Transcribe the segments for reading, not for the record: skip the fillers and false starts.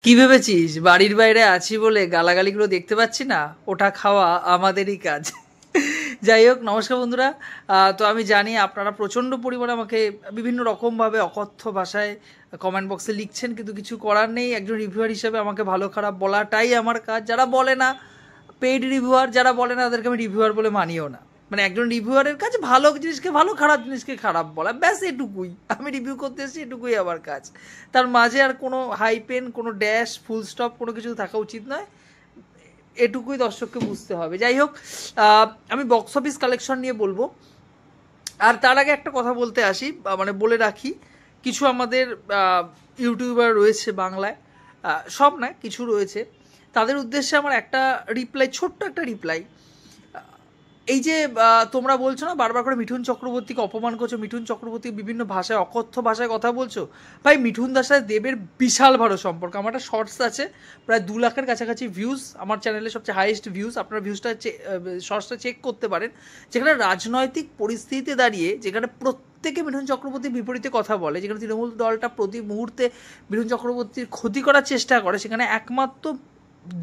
কি ভেবেছিস বাড়ির বাইরে আছি বলে গালাগালিগুলো দেখতে পাচ্ছি না? ওটা খাওয়া আমাদেরই কাজ। যাই হোক, নমস্কার বন্ধুরা। তো আমি জানি আপনারা প্রচণ্ড পরিমাণে আমাকে বিভিন্ন রকমভাবে অকথ্য ভাষায় কমেন্ট বক্সে লিখছেন, কিন্তু কিছু করার নেই। একজন রিভিউয়ার হিসেবে আমাকে ভালো খারাপ বলাটাই আমার কাজ। যারা বলে না পেইড রিভিউয়ার, যারা বলে না তাদেরকে আমি রিভিউয়ার বলে মানিও না। মানে একজন রিভিউয়ারের কাছে ভালো জিনিসকে ভালো, খারাপ জিনিসকে খারাপ বলা, ব্যাস এটুকুই। আমি রিভিউ করতে এসেছি, এটুকুই আমার কাজ। তার মাঝে আর কোনো হাইপেন, কোনো ড্যাশ, ফুল স্টপ কোনো কিছু থাকা উচিত নয়। এটুকুই দর্শককে বুঝতে হবে। যাই হোক, আমি বক্স অফিস কালেকশন নিয়ে বলবো। আর তার আগে একটা কথা বলতে আসি, মানে বলে রাখি, কিছু আমাদের ইউটিউবার রয়েছে বাংলায়, সব না, কিছু রয়েছে, তাদের উদ্দেশ্যে আমার একটা রিপ্লাই, ছোট্ট একটা রিপ্লাই। এই যে তোমরা বলছো না বারবার করে মিঠুন চক্রবর্তীকে অপমান করছো, মিঠুন চক্রবর্তী বিভিন্ন ভাষায়, অকথ্য ভাষায় কথা বলছো। ভাই, মিঠুন দাস সাথে দেবের বিশাল ভালো সম্পর্ক। আমার একটা শর্টস আছে, প্রায় 2 লাখের কাছাকাছি ভিউজ, আমার চ্যানেলে সবচেয়ে হাইয়েস্ট ভিউজ। আপনারা ভিউজটা শর্টসটা চেক করতে পারেন। যেখানে রাজনৈতিক পরিস্থিতিতে দাঁড়িয়ে, যেখানে প্রত্যেকে মিঠুন চক্রবর্তীর বিপরীতে কথা বলে, যেখানে তৃণমূল দলটা প্রতি মুহূর্তে মিঠুন চক্রবর্তীর ক্ষতি করার চেষ্টা করে, সেখানে একমাত্র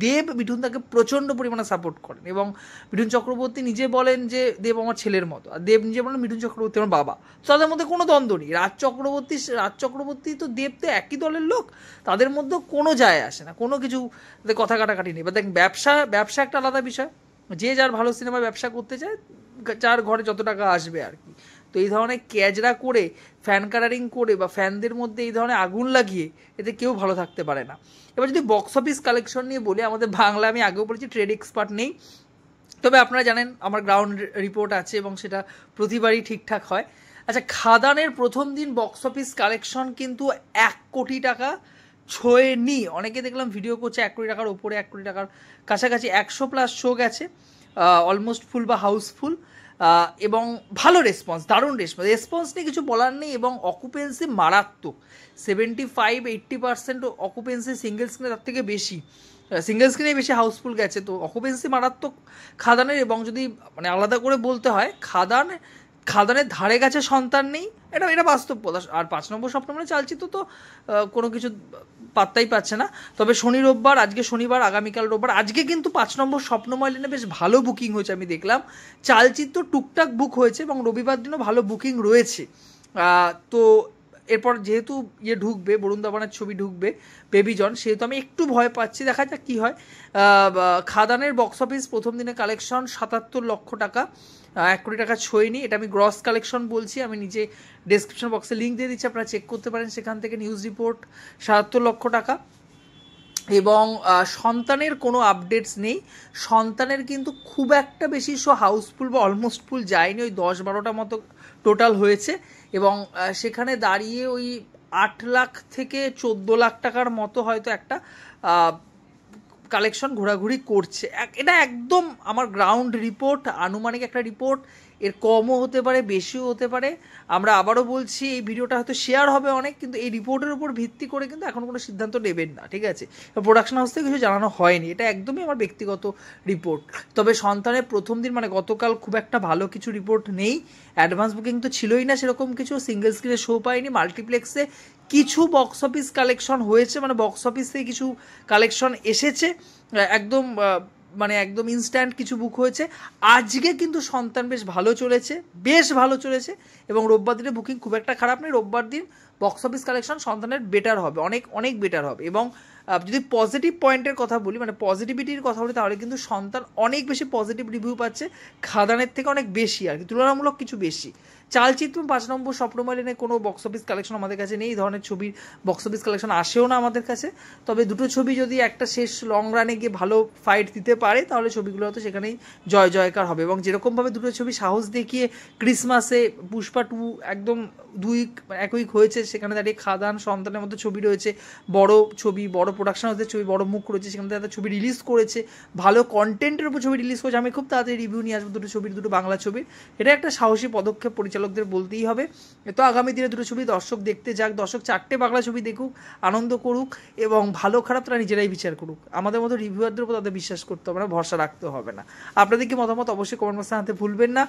দেব মিঠুন তাকে প্রচণ্ড পরিমাণে সাপোর্ট করেন। এবং মিঠুন চক্রবর্তী নিজে বলেন যে দেব আমার ছেলের মতো, আর দেব নিজে বলেন মিঠুন চক্রবর্তী আমার বাবা। তো তাদের মধ্যে কোনো দ্বন্দ্ব নেই। রাজ চক্রবর্তী তো দেব তো একই দলের লোক, তাদের মধ্যে কোনো যায় আসে না, কোনো কিছু কথা কাটাকাটি নেই। বা দেখেন, ব্যবসা একটা আলাদা বিষয়। যে যার ভালো সিনেমা ব্যবসা করতে চায়, যার ঘরে যত টাকা আসবে আর কি। তো এই ধরনের ক্যাজরা করে, ফ্যান কালারিং করে, বা ফ্যানদের মধ্যে এই ধরনের আগুন লাগিয়ে, এতে কেউ ভালো থাকতে পারে না। এবার যদি বক্স অফিস কালেকশন নিয়ে বলি, আমাদের বাংলা, আমি আগেও বলেছি, ট্রেড এক্সপার্ট নেই। তবে আপনারা জানেন আমার গ্রাউন্ড রিপোর্ট আছে এবং সেটা প্রতিবারই ঠিকঠাক হয়। আচ্ছা, খাদানের প্রথম দিন বক্স অফিস কালেকশন কিন্তু 1 কোটি টাকা ছোঁয়নি। অনেকে দেখলাম ভিডিও করছে 1 কোটি টাকার ওপরে, 1 কোটি টাকার কাছাকাছি, 100+ শো গেছে, অলমোস্ট ফুল বা হাউসফুল। এবং ভালো রেসপন্স, দারুণ রেসপন্স নিয়ে কিছু বলার নেই। এবং অকুপেন্সি মারাত্মক, 75-80% অকুপেন্সি সিঙ্গেল স্ক্রিনে, তার থেকে বেশি সিঙ্গেল স্ক্রিনে বেশি হাউসফুল গেছে। তো অকুপেন্সি মারাত্মক খাদানের। এবং যদি মানে আলাদা করে বলতে হয়, খাদানের ধারে কাছে সন্তান নেই, এটা বাস্তব কথা। আর 5 নম্বর স্বপ্ন মানে চালচিত্র তো কোনো কিছু পাত্তাই পাচ্ছে না। তবে শনি রোববার, আজকে শনিবার, আগামীকাল রোববার, আজকে কিন্তু 5 নম্বর স্বপ্নময় লেনে বেশ ভালো বুকিং হয়েছে, আমি দেখলাম। চালচিত্র টুকটাক বুক হয়েছে এবং রবিবার দিনও ভালো বুকিং রয়েছে। তো এরপর যেহেতু ঢুকবে, বরুণ ধাওয়ানের ছবি ঢুকবে, বেবি জন, সেহেতু আমি একটু ভয় পাচ্ছি, দেখা যাক কী হয়। খাদানের বক্স অফিস প্রথম দিনে কালেকশন 77 লক্ষ টাকা, 1 কোটি টাকা ছোঁয়নি। এটা আমি গ্রস কালেকশন বলছি, আমি নিজে ডেসক্রিপশন বক্সে লিঙ্ক দিয়ে দিচ্ছি, আপনারা চেক করতে পারেন সেখান থেকে। নিউজ রিপোর্ট 77 লক্ষ টাকা। এবং সন্তানের কোনো আপডেটস নেই। সন্তানের কিন্তু খুব একটা বেশি শো হাউসফুল বা অলমোস্ট ফুল যায়নি, ওই 10-12টা মতো টোটাল হয়েছে। এবং সেখানে দাঁড়িয়ে ওই 8 লাখ থেকে 14 লাখ টাকার মতো হয়তো একটা কালেকশন ঘোরাঘুরি করছে। এটা একদম আমার গ্রাউন্ড রিপোর্ট, আনুমানিক একটা রিপোর্ট। এর কমও হতে পারে, বেশিও হতে পারে। আমরা আবারও বলছি, এই ভিডিওটা হয়তো শেয়ার হবে অনেক, কিন্তু এই রিপোর্টের উপর ভিত্তি করে কিন্তু এখন কোনো সিদ্ধান্ত নেবেন না, ঠিক আছে? প্রোডাকশন হাউস থেকে কিছু জানানো হয়নি, এটা একদমই আমার ব্যক্তিগত রিপোর্ট। তবে সন্তানের প্রথম দিন মানে গতকাল খুব একটা ভালো কিছু রিপোর্ট নেই। অ্যাডভান্স বুকিং তো ছিলই না সেরকম কিছু, সিঙ্গেল স্ক্রিনে শো পাইনি। মাল্টিপ্লেক্সে কিছু বক্স অফিস কালেকশন হয়েছে, মানে বক্স অফিস থেকে কিছু কালেকশন এসেছে, একদম মানে একদম ইনস্ট্যান্ট কিছু বুক হয়েছে। আজকে কিন্তু সন্তান বেশ ভালো চলেছে। এবং রোববার দিনে বুকিং খুব একটা খারাপ নেই। রোববার দিন বক্স অফিস কালেকশন সন্তানের বেটার হবে, অনেক অনেক বেটার হবে। এবং যদি পজিটিভ পয়েন্টের কথা বলি, মানে পজিটিভিটির কথা বলি, তাহলে কিন্তু সন্তান অনেক বেশি পজিটিভ রিভিউ পাচ্ছে, খাদানের থেকে অনেক বেশি আর কি, তুলনামূলক কিছু বেশি। চালচিত্র 5 নম্বর স্বপ্নময় লেনে কোনো বক্স অফিস কালেকশন আমাদের কাছে নেই, এই ধরনের ছবির বক্স অফিস কালেকশন আসেও না আমাদের কাছে। তবে দুটো ছবি যদি একটা শেষ লং রানে গিয়ে ভালো ফাইট দিতে পারে, তাহলে ছবিগুলো হয়তো সেখানেই জয় জয়কার হবে। এবং যেরকমভাবে দুটো ছবি সাহস দেখিয়ে ক্রিসমাসে পুষ্পা 2 একদম 1 উইক হয়েছে, সেখানে দাঁড়িয়ে খাদান, সন্তানের মতো ছবি রয়েছে, বড় ছবি, বড় প্রোডাকশন হাউসের ছবি, বড় মুখ রয়েছে, সেখানে তাদের ছবি রিলিজ করেছে, ভালো কন্টেন্টের উপর ছবি রিলিজ করেছে। আমি খুব তাড়াতাড়ি রিভিউ নিয়ে আসবো দুটো ছবির, দুটো বাংলা ছবির। এটা একটা সাহসী পদক্ষেপ পরিচালনা পরিচালকদের বলতেই হবে। তো আগামী দিনে দুটো ছবি দর্শক দেখতে যাক, দর্শক 4টে বাংলা ছবি দেখুক, আনন্দ করুক এবং ভালো খারাপ তারা নিজেরাই বিচার করুক। আমাদের মতো রিভিউয়ারদের উপর তাদের বিশ্বাস করতে হবে না, ভরসা রাখতে হবে না। আপনাদের কি মতামত অবশ্যই কমেন্ট বক্সে জানাতে ভুলবেন না।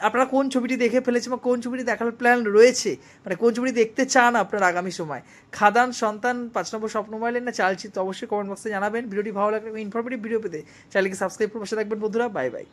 আপনারা কোন ছবিটি দেখে ফেলেছেন বা কোন ছবিটি দেখার প্ল্যান রয়েছে, মানে কোন ছবিটি দেখতে চান আপনার আগামী সময়, খাদান, সন্তান, 5 নম্বর স্বপ্নময়, না চালচিত্র, অবশ্যই কমেন্ট বক্সে জানাবেন। ভিডিওটি ভালো লাগলে ইনফরমেটিভ ভিডিও পেতে চ্যানেলকে সাবস্ক্রাইব করে পাশে থাকবেন বন্ধুরা। Bye bye.